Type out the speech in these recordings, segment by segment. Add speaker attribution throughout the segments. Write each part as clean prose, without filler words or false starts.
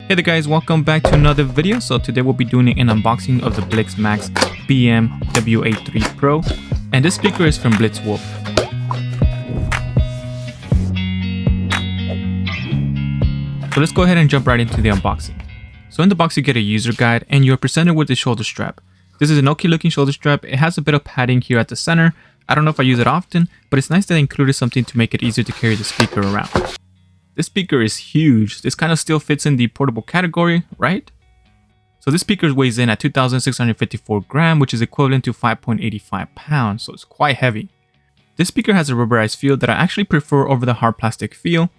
Speaker 1: Hey there guys, welcome back to another video. So today we'll be doing an unboxing of the BlitzMax BW-WA3 Pro, and this speaker is from BlitzWolf. So let's go ahead and jump right into the unboxing. So in the box you get a user guide and you're presented with the shoulder strap. This is an okay looking shoulder strap. It has a bit of padding here at the center. I don't know if I use it often, but it's nice that they included something to make it easier to carry the speaker around. This speaker is huge. This kind of still fits in the portable category, right? So this speaker weighs in at 2,654 grams, which is equivalent to 5.85 pounds, so it's quite heavy. This speaker has a rubberized feel that I actually prefer over the hard plastic feel.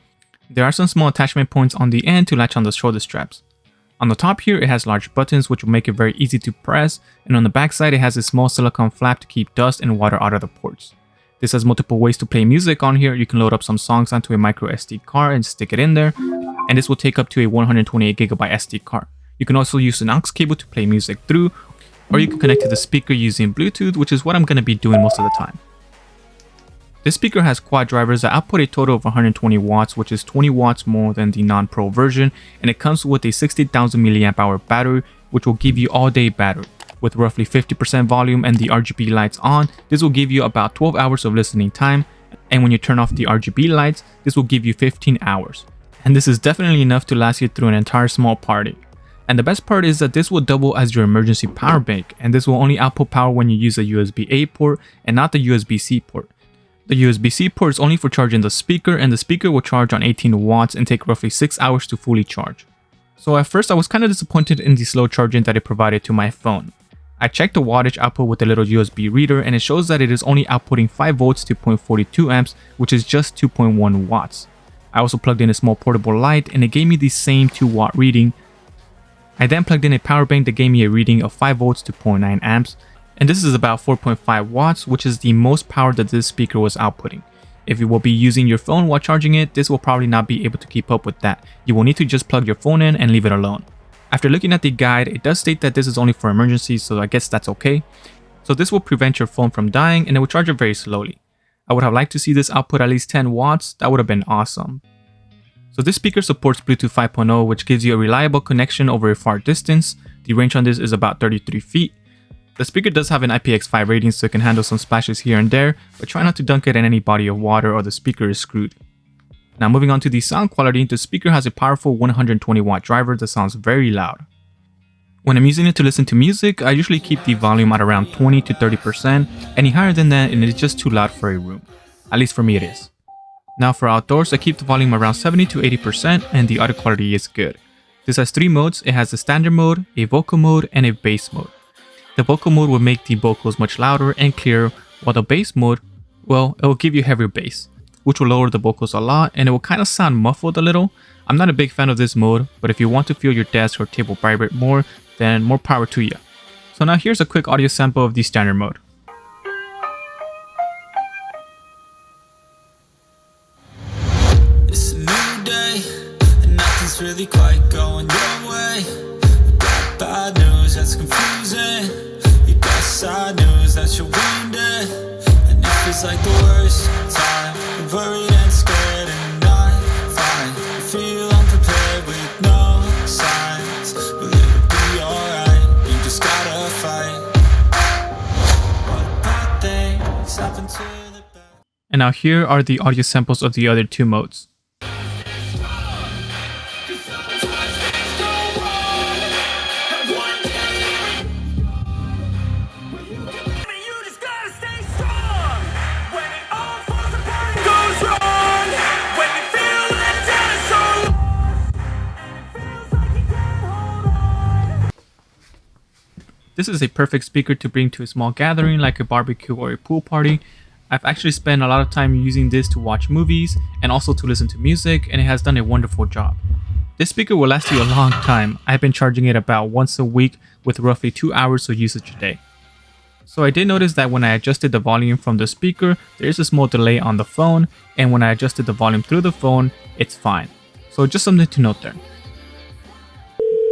Speaker 1: There are some small attachment points on the end to latch on the shoulder straps. On the top here, it has large buttons which will make it very easy to press, and on the back side it has a small silicone flap to keep dust and water out of the ports. This has multiple ways to play music on here. You can load up some songs onto a micro SD card and stick it in there, and this will take up to a 128GB SD card. You can also use an aux cable to play music through, or you can connect to the speaker using Bluetooth, which is what I'm going to be doing most of the time. This speaker has quad drivers that output a total of 120 watts, which is 20 watts more than the non-pro version, and it comes with a 60,000 mAh battery, which will give you all-day battery. With roughly 50% volume and the RGB lights on, this will give you about 12 hours of listening time, and when you turn off the RGB lights, this will give you 15 hours. And this is definitely enough to last you through an entire small party. And the best part is that this will double as your emergency power bank, and this will only output power when you use a USB-A port and not the USB-C port. The USB-C port is only for charging the speaker, and the speaker will charge on 18 watts and take roughly 6 hours to fully charge. So at first I was kind of disappointed in the slow charging that it provided to my phone. I checked the wattage output with the little USB reader, and it shows that it is only outputting 5 volts to 0.42 amps, which is just 2.1 watts. I also plugged in a small portable light and it gave me the same 2 watt reading. I then plugged in a power bank that gave me a reading of 5 volts to 0.9 amps, and this is about 4.5 watts, which is the most power that this speaker was outputting. If you will be using your phone while charging it, this will probably not be able to keep up with that. You will need to just plug your phone in and leave it alone. After looking at the guide, it does state that this is only for emergencies, so I guess that's okay. So this will prevent your phone from dying, and it will charge it very slowly. I would have liked to see this output at least 10 watts, that would have been awesome. So this speaker supports Bluetooth 5.0, which gives you a reliable connection over a far distance. The range on this is about 33 feet. The speaker does have an IPX5 rating, so it can handle some splashes here and there, but try not to dunk it in any body of water or the speaker is screwed. Now moving on to the sound quality, the speaker has a powerful 120 watt driver that sounds very loud. When I'm using it to listen to music, I usually keep the volume at around 20 to 30%, any higher than that and it's just too loud for a room. At least for me it is. Now for outdoors, I keep the volume around 70 to 80% and the audio quality is good. This has 3 modes. It has the standard mode, a vocal mode, and a bass mode. The vocal mode will make the vocals much louder and clearer, while the bass mode, well, it will give you heavier bass, which will lower the vocals a lot and it will kind of sound muffled a little. I'm not a big fan of this mode, but if you want to feel your desk or table vibrate more, then more power to you. So now here's a quick audio sample of the standard mode.
Speaker 2: It's a new day, and nothing's really quite going your way. You got bad news that's confusing. You got sad news that you're wounded. And it feels like the worst time. You're worried and scared and not fine. You feel unprepared with no signs. But it'll be alright, you just gotta fight. What bad things happen to the best.
Speaker 1: And now here are the audio samples of the other 2 modes. This is a perfect speaker to bring to a small gathering like a barbecue or a pool party. I've actually spent a lot of time using this to watch movies and also to listen to music, and it has done a wonderful job. This speaker will last you a long time. I've been charging it about once a week with roughly 2 hours of usage a day. So I did notice that when I adjusted the volume from the speaker, there is a small delay on the phone, and when I adjusted the volume through the phone, it's fine. So just something to note there.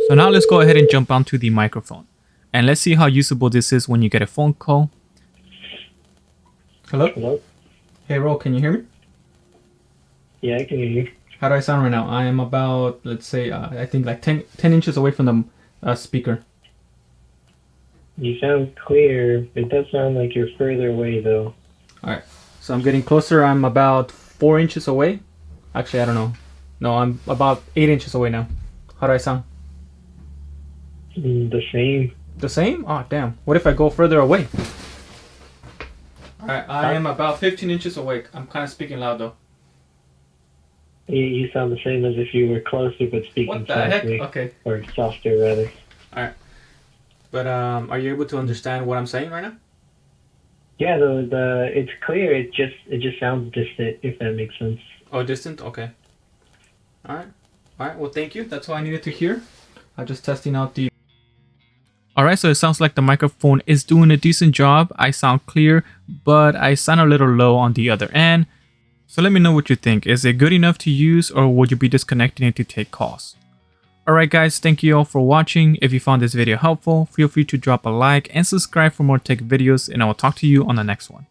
Speaker 1: So now let's go ahead and jump onto the microphone. And let's see how usable this is when you get a phone call. Hello?
Speaker 3: Hello?
Speaker 1: Hey, Ro, can you hear me?
Speaker 3: Yeah, I can hear you.
Speaker 1: How do I sound right now? I am about, let's say, I think like 10 inches away from the speaker.
Speaker 3: You sound clear. It does sound like you're further away though.
Speaker 1: Alright, so I'm getting closer. I'm about 4 inches away. Actually, I don't know. No, I'm about 8 inches away now. How do I sound?
Speaker 3: The same.
Speaker 1: The same? Oh, damn. What if I go further away? Alright, I am about 15 inches away. I'm kind of speaking loud though.
Speaker 3: You sound the same as if you were closer but speaking
Speaker 1: What the heck?
Speaker 3: softly.
Speaker 1: Okay.
Speaker 3: Or softer rather.
Speaker 1: Alright. But are you able to understand what I'm saying right now?
Speaker 3: Yeah, it's clear. It just sounds distant, if that makes sense.
Speaker 1: Oh, distant? Okay. Alright. Alright, well thank you. That's all I needed to hear. I'm just testing out the... Alright, so it sounds like the microphone is doing a decent job. I sound clear, but I sound a little low on the other end. So let me know what you think. Is it good enough to use, or would you be disconnecting it to take calls? Alright guys, thank you all for watching. If you found this video helpful, feel free to drop a like and subscribe for more tech videos, and I will talk to you on the next one.